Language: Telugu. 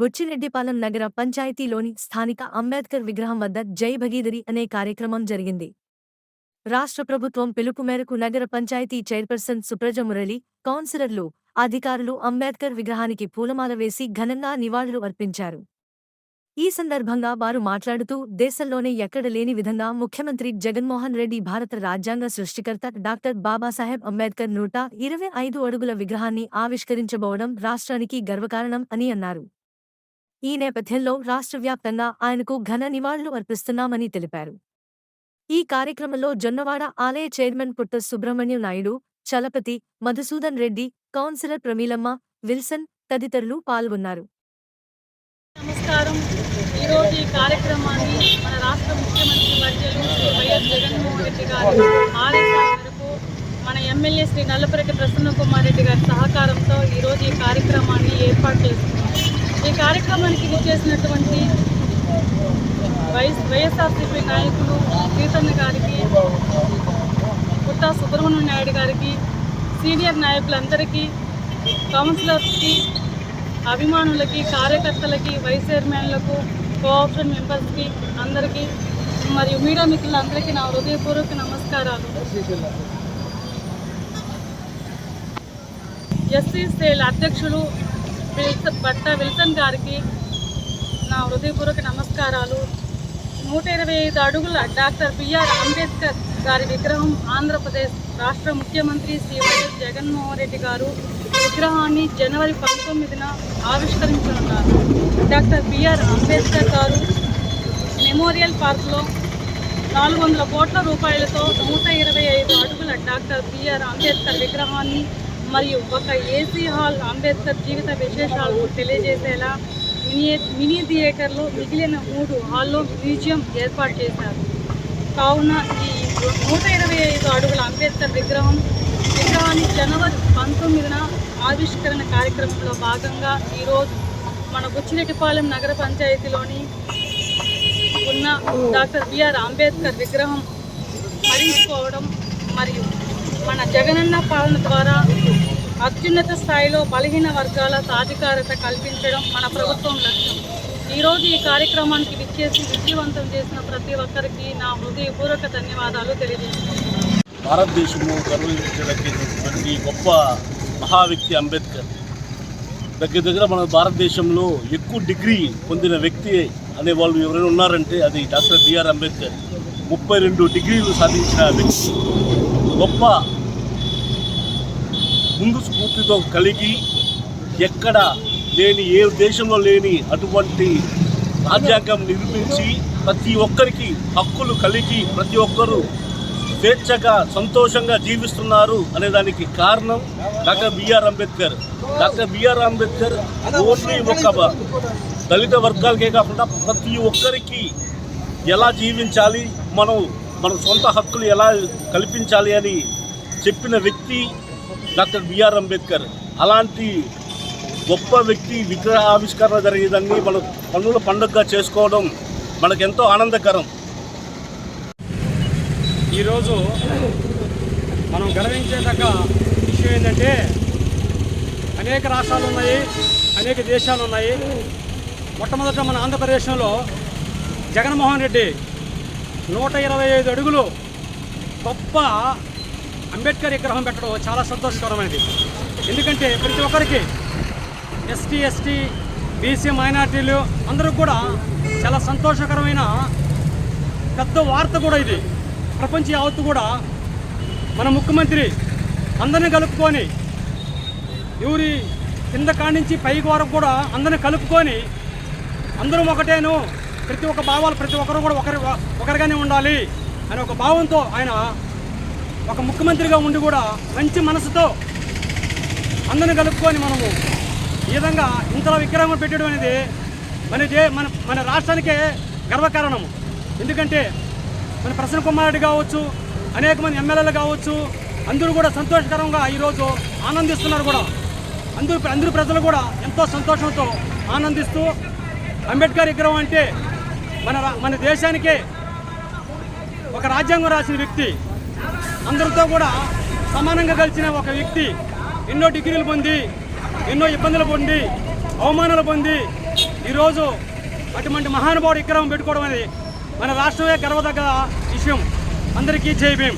బుచ్చిరెడ్డిపాలెం నగర పంచాయతీలోని స్థానిక అంబేద్కర్ విగ్రహం వద్ద జై భగీరథి అనే కార్యక్రమం జరిగింది. రాష్ట్ర ప్రభుత్వం పిలుపు మేరకు నగర పంచాయతీ చైర్పర్సన్ సుప్రజ మురళి, కౌన్సిలర్లు, అధికారులు అంబేద్కర్ విగ్రహానికి పూలమాల వేసి ఘనంగా నివాళులు అర్పించారు. ఈ సందర్భంగా వారు మాట్లాడుతూ దేశంలోనే ఎక్కడ లేని విధంగా ముఖ్యమంత్రి జగన్మోహన్ రెడ్డి భారత రాజ్యాంగ సృష్టికర్త డాక్టర్ బాబాసాహెబ్ అంబేద్కర్ 125 అడుగుల విగ్రహాన్ని ఆవిష్కరించబోవడం రాష్ట్రానికి గర్వకారణం అని అన్నారు. ఈ నేపథ్యంలో రాష్ట్ర వ్యాప్తంగా ఆయనకు ఘన నివాళులు అర్పిస్తున్నామని తెలిపారు. ఈ కార్యక్రమంలో జొన్నవాడ ఆలయ చైర్మన్ పుట్ట సుబ్రహ్మణ్యం నాయుడు, చలపతి, మధుసూదన్ రెడ్డి, కౌన్సిలర్ ప్రమీలమ్మ, విల్సన్ తదితరులు పాల్గొన్నారు. నమస్కారం. ఈరోజు ఈ కార్యక్రమాన్ని మన రాష్ట్ర ముఖ్యమంత్రి వర్యులు శ్రీ వైఎస్ జగన్మోహన్ రెడ్డి గారి ఆదేశాల మేరకు మన ఎమ్మెల్యే శ్రీ నల్లపురెడ్డి ప్రసన్న కుమార్ రెడ్డి గారి సహకారంతో ఈరోజు ఈ కార్యక్రమాన్ని ఏర్పాటు చేస్తున్నాం. ఈ కార్యక్రమానికి విచ్చేసినటువంటి వైఎస్ఆర్సీపీ నాయకులు కీర్తన్న గారికి, పుట్టా సుబ్రహ్మణ్యం నాయుడు గారికి, సీనియర్ నాయకులందరికీ, కౌన్సిలర్స్కి, అభిమానులకి, కార్యకర్తలకి, వైస్ చైర్మన్లకు, కోఆప్షన్ మెంబర్స్కి అందరికీ మరియు మీడియా మిత్రులందరికీ నా హృదయపూర్వక నమస్కారాలు. ఎస్సీ సెల్ అధ్యక్షులు విల్సన్ గారికి నా హృదయపూర్వక నమస్కారాలు. 125 అడుగుల డాక్టర్ బిఆర్ అంబేద్కర్ గారి విగ్రహం ఆంధ్రప్రదేశ్ రాష్ట్ర ముఖ్యమంత్రి శ్రీ వైఎస్ జగన్మోహన్ రెడ్డి గారు విగ్రహాన్ని జనవరి 19న ఆవిష్కరించనున్నారు. డాక్టర్ బిఆర్ అంబేద్కర్ గారు మెమోరియల్ పార్క్లో 400 కోట్ల రూపాయలతో 125 అడుగుల డాక్టర్ బిఆర్ అంబేద్కర్ విగ్రహాన్ని మరియు ఒక ఏసీ హాల్ అంబేద్కర్ జీవిత విశేషాలను తెలియజేసేలా మినీ థియేటర్లో మిగిలిన 3 హాల్లో మ్యూజియం ఏర్పాటు చేశారు. కావున ఈ 125 అడుగుల అంబేద్కర్ విగ్రహాన్ని జనవరి 19న ఆవిష్కరణ కార్యక్రమంలో భాగంగా ఈరోజు మన బుచ్చిరెడ్డిపాలెం నగర పంచాయతీలోని ఉన్న డాక్టర్ బిఆర్ అంబేద్కర్ విగ్రహం స్మరించుకోవడం మరియు మన జగనన్న పాలన ద్వారా అత్యున్నత స్థాయిలో బలహీన వర్గాల సాధికారత కల్పించడం మన ప్రభుత్వం లక్ష్యం. ఈరోజు ఈ కార్యక్రమానికి విచ్చేసి విజయవంతం చేసిన ప్రతి ఒక్కరికి నా హృదయపూర్వక ధన్యవాదాలు తెలియజేస్తున్నాను. భారతదేశంలో గర్వించదగినటువంటి గొప్ప మహా వ్యక్తి అంబేద్కర్. దగ్గర మన భారతదేశంలో ఎక్కువ డిగ్రీ పొందిన వ్యక్తి అనే వాళ్ళు ఎవరైనా ఉన్నారంటే అది డాక్టర్ బిఆర్ అంబేద్కర్. 32 డిగ్రీలు సాధించిన వ్యక్తి, గొప్ప ముందు స్ఫూర్తితో కలిగి ఎక్కడ లేని, ఏ దేశంలో లేని అటువంటి రాజ్యాంగం నిర్మించి ప్రతి ఒక్కరికి హక్కులు కలిగి ప్రతి ఒక్కరూ స్వేచ్ఛగా సంతోషంగా జీవిస్తున్నారు అనేదానికి కారణం doctor BR Ambedkar. Doctor BR Ambedkar only ఒక దళిత వర్గాలకే కాకుండా ప్రతి ఒక్కరికి ఎలా జీవించాలి, మన సొంత హక్కులు ఎలా కల్పించాలి అని చెప్పిన వ్యక్తి డాక్టర్ బిఆర్ అంబేద్కర్. అలాంటి గొప్ప వ్యక్తి విగ్రహ ఆవిష్కరణ జరిగేదాన్ని మన కన్నుల పండుగగా చేసుకోవడం మనకెంతో ఆనందకరం. ఈరోజు మనం గర్వించేదగ్గ విషయం ఏంటంటే అనేక రాష్ట్రాలు ఉన్నాయి, అనేక దేశాలు ఉన్నాయి. మొట్టమొదట మన ఆంధ్రప్రదేశ్లో జగన్మోహన్ రెడ్డి 125 అడుగులు గొప్ప అంబేద్కర్ విగ్రహం పెట్టడం చాలా సంతోషకరమైనది. ఎందుకంటే ప్రతి ఒక్కరికి ఎస్టీ, బీసీ, మైనార్టీలు అందరూ కూడా చాలా సంతోషకరమైన పెద్ద వార్త కూడా ఇది. ప్రపంచ యావత్తు కూడా మన ముఖ్యమంత్రి అందరినీ కలుపుకొని, ఎవరి కింద కాడి నుంచి పైకి వరకు కూడా అందరినీ కలుపుకొని అందరూ ఒకటేను, ప్రతి ఒక్క భావాలు ప్రతి ఒక్కరు కూడా ఒకరిగానే ఉండాలి అనే ఒక భావంతో ఆయన ఒక ముఖ్యమంత్రిగా ఉండి కూడా మంచి మనసుతో అందరిని కలుపుకొని మనము ఈ విధంగా ఇంతలో విగ్రహం పెట్టడం అనేది మన రాష్ట్రానికే గర్వకారణము. ఎందుకంటే మన ప్రసన్న కుమార్ రెడ్డి కావచ్చు, అనేక మంది ఎమ్మెల్యేలు కావచ్చు, అందరూ కూడా సంతోషకరంగా ఈరోజు ఆనందిస్తున్నారు కూడా. అందరూ ప్రజలు కూడా ఎంతో సంతోషంతో ఆనందిస్తూ అంబేద్కర్ విగ్రహం అంటే మన దేశానికే ఒక రాజ్యాంగం రాసిన వ్యక్తి, అందరితో కూడా సమానంగా కలిసిన ఒక వ్యక్తి, ఎన్నో డిగ్రీలు పొంది, ఎన్నో ఇబ్బందులు పొంది, అవమానాలు పొంది ఈరోజు అటువంటి మహానుభావుడు విగ్రహం పెట్టుకోవడం అనేది మన రాష్ట్రమే గర్వదగ్గ విషయం. అందరికీ జై భీమ్.